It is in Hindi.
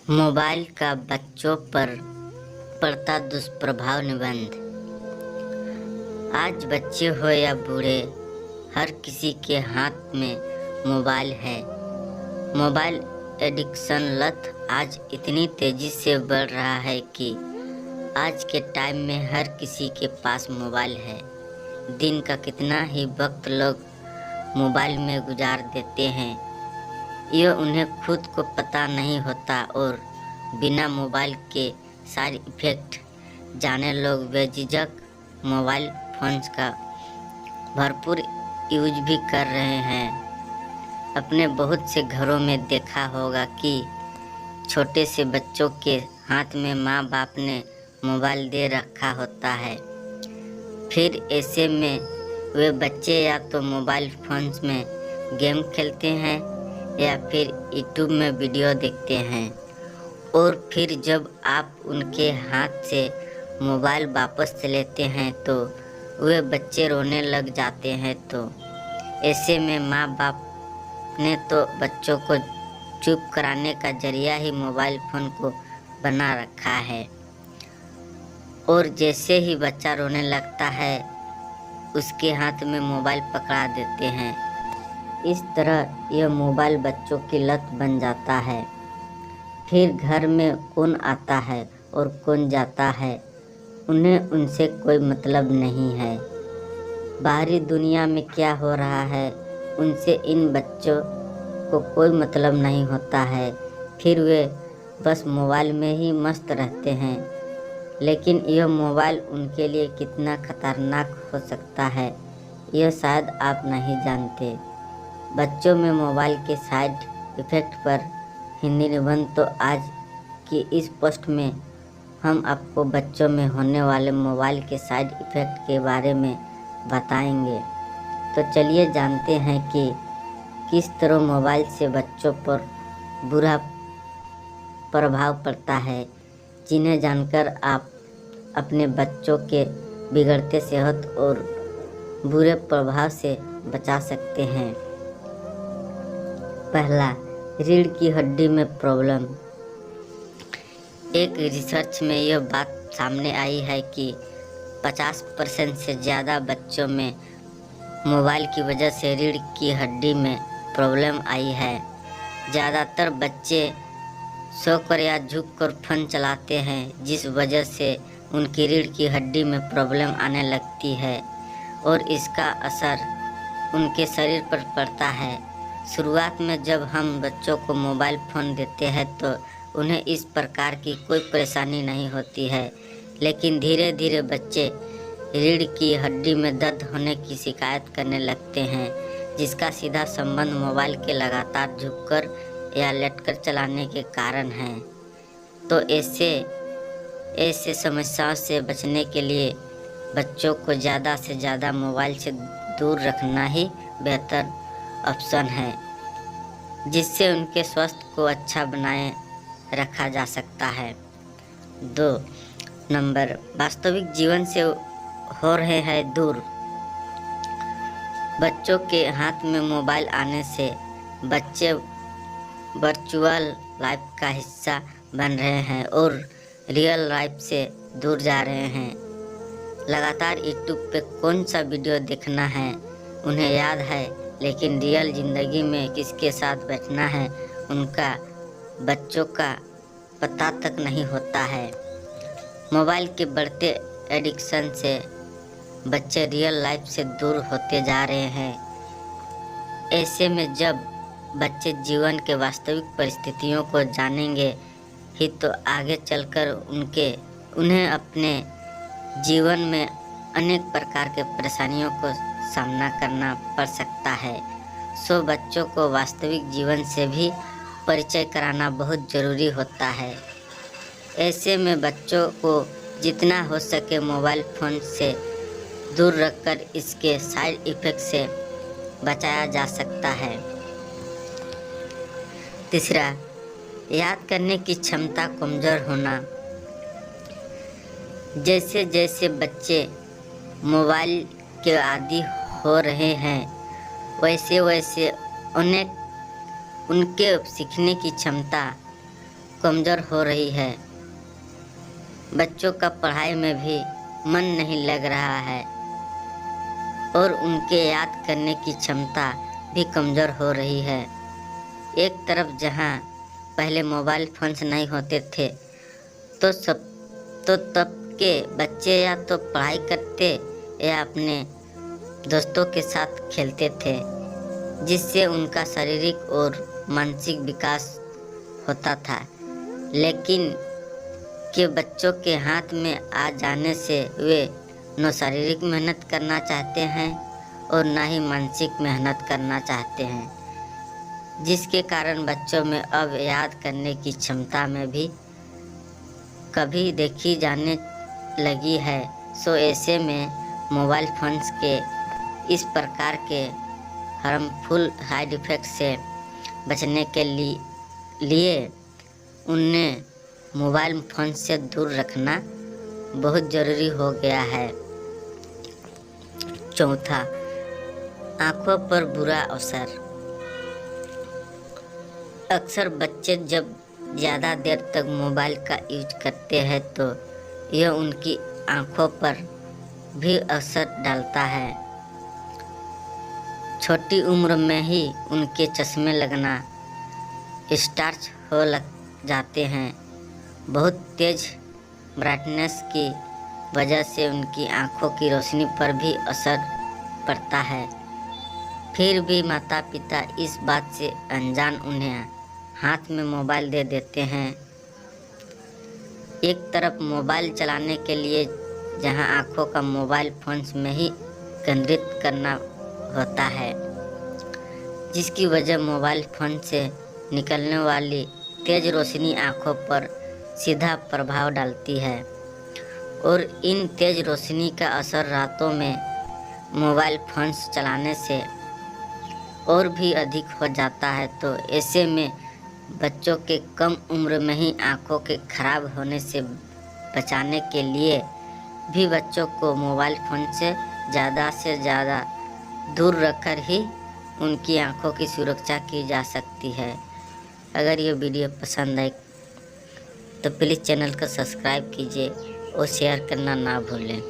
मोबाइल का बच्चों पर पड़ता दुष्प्रभाव निबंध। आज बच्चे हो या बूढ़े, हर किसी के हाथ में मोबाइल है। मोबाइल एडिक्शन लत आज इतनी तेजी से बढ़ रहा है कि आज के टाइम में हर किसी के पास मोबाइल है। दिन का कितना ही वक्त लोग मोबाइल में गुजार देते हैं, यह उन्हें खुद को पता नहीं होता और बिना मोबाइल के साइड इफ़ेक्ट जाने लोग बेझिझक मोबाइल फोन्स का भरपूर यूज भी कर रहे हैं। अपने बहुत से घरों में देखा होगा कि छोटे से बच्चों के हाथ में माँ बाप ने मोबाइल दे रखा होता है। फिर ऐसे में वे बच्चे या तो मोबाइल फोन्स में गेम खेलते हैं या फिर यूट्यूब में वीडियो देखते हैं, और फिर जब आप उनके हाथ से मोबाइल वापस लेते हैं तो वे बच्चे रोने लग जाते हैं। तो ऐसे में माँ बाप ने तो बच्चों को चुप कराने का जरिया ही मोबाइल फ़ोन को बना रखा है, और जैसे ही बच्चा रोने लगता है उसके हाथ में मोबाइल पकड़ा देते हैं। इस तरह यह मोबाइल बच्चों की लत बन जाता है। फिर घर में कौन आता है और कौन जाता है, उन्हें उनसे कोई मतलब नहीं है। बाहरी दुनिया में क्या हो रहा है उनसे इन बच्चों को कोई मतलब नहीं होता है। फिर वे बस मोबाइल में ही मस्त रहते हैं। लेकिन यह मोबाइल उनके लिए कितना खतरनाक हो सकता है, यह शायद आप नहीं जानते। बच्चों में मोबाइल के साइड इफ़ेक्ट पर हिंदी निबंध तो आज की इस पोस्ट में हम आपको बच्चों में होने वाले मोबाइल के साइड इफ़ेक्ट के बारे में बताएंगे। तो चलिए जानते हैं कि किस तरह मोबाइल से बच्चों पर बुरा प्रभाव पड़ता है, जिन्हें जानकर आप अपने बच्चों के बिगड़ते सेहत और बुरे प्रभाव से बचा सकते हैं। पहला, रीढ़ की हड्डी में प्रॉब्लम। एक रिसर्च में यह बात सामने आई है कि 50% से ज़्यादा बच्चों में मोबाइल की वजह से रीढ़ की हड्डी में प्रॉब्लम आई है। ज़्यादातर बच्चे सोकर या झुककर फ़ोन चलाते हैं, जिस वजह से उनकी रीढ़ की हड्डी में प्रॉब्लम आने लगती है और इसका असर उनके शरीर पर पड़ता है। शुरुआत में जब हम बच्चों को मोबाइल फ़ोन देते हैं तो उन्हें इस प्रकार की कोई परेशानी नहीं होती है, लेकिन धीरे धीरे बच्चे रीढ़ की हड्डी में दर्द होने की शिकायत करने लगते हैं, जिसका सीधा संबंध मोबाइल के लगातार झुककर या लेटकर चलाने के कारण है। तो ऐसे समस्याओं से बचने के लिए बच्चों को ज़्यादा से ज़्यादा मोबाइल से दूर रखना ही बेहतर ऑप्शन है, जिससे उनके स्वास्थ्य को अच्छा बनाए रखा जा सकता है। 2 नंबर, वास्तविक जीवन से हो रहे हैं दूर। बच्चों के हाथ में मोबाइल आने से बच्चे वर्चुअल लाइफ का हिस्सा बन रहे हैं और रियल लाइफ से दूर जा रहे हैं। लगातार यूट्यूब पे कौन सा वीडियो देखना है उन्हें याद है, लेकिन रियल ज़िंदगी में किसके साथ बैठना है उनका बच्चों का पता तक नहीं होता है। मोबाइल के बढ़ते एडिक्शन से बच्चे रियल लाइफ से दूर होते जा रहे हैं। ऐसे में जब बच्चे जीवन के वास्तविक परिस्थितियों को जानेंगे ही तो आगे चलकर उन्हें अपने जीवन में अनेक प्रकार के परेशानियों को सामना करना पड़ सकता है। सो बच्चों को वास्तविक जीवन से भी परिचय कराना बहुत ज़रूरी होता है। ऐसे में बच्चों को जितना हो सके मोबाइल फ़ोन से दूर रखकर इसके साइड इफ़ेक्ट से बचाया जा सकता है। तीसरा, याद करने की क्षमता कमज़ोर होना। जैसे जैसे बच्चे मोबाइल के आदी हो रहे हैं, वैसे वैसे उनके सीखने की क्षमता कमज़ोर हो रही है। बच्चों का पढ़ाई में भी मन नहीं लग रहा है और उनके याद करने की क्षमता भी कमज़ोर हो रही है। एक तरफ जहां पहले मोबाइल फ़ोन्स नहीं होते थे तो तब के बच्चे या तो पढ़ाई करते या अपने दोस्तों के साथ खेलते थे, जिससे उनका शारीरिक और मानसिक विकास होता था। लेकिन के बच्चों के हाथ में आ जाने से वे न शारीरिक मेहनत करना चाहते हैं और न ही मानसिक मेहनत करना चाहते हैं, जिसके कारण बच्चों में अब याद करने की क्षमता में भी कभी देखी जाने लगी है। सो ऐसे में मोबाइल फ़ोन्स के इस प्रकार के हार्मफुल साइड इफ़ेक्ट से बचने के लिए उन्हें मोबाइल फ़ोन से दूर रखना बहुत ज़रूरी हो गया है। चौथा, आँखों पर बुरा असर। अक्सर बच्चे जब ज़्यादा देर तक मोबाइल का यूज करते हैं तो यह उनकी आँखों पर भी असर डालता है। छोटी उम्र में ही उनके चश्मे लगना स्टार्ट हो लग जाते हैं। बहुत तेज़ ब्राइटनेस की वजह से उनकी आँखों की रोशनी पर भी असर पड़ता है। फिर भी माता पिता इस बात से अनजान उन्हें हाथ में मोबाइल दे देते हैं। एक तरफ मोबाइल चलाने के लिए जहां आँखों का मोबाइल फ़ोन्स में ही केंद्रित करना होता है, जिसकी वजह मोबाइल फ़ोन से निकलने वाली तेज़ रोशनी आँखों पर सीधा प्रभाव डालती है और इन तेज़ रोशनी का असर रातों में मोबाइल फ़ोन्स चलाने से और भी अधिक हो जाता है। तो ऐसे में बच्चों के कम उम्र में ही आँखों के खराब होने से बचाने के लिए भी बच्चों को मोबाइल फ़ोन से ज़्यादा दूर रखकर ही उनकी आँखों की सुरक्षा की जा सकती है। अगर ये वीडियो पसंद आए तो प्लीज़ चैनल को सब्सक्राइब कीजिए और शेयर करना ना भूलें।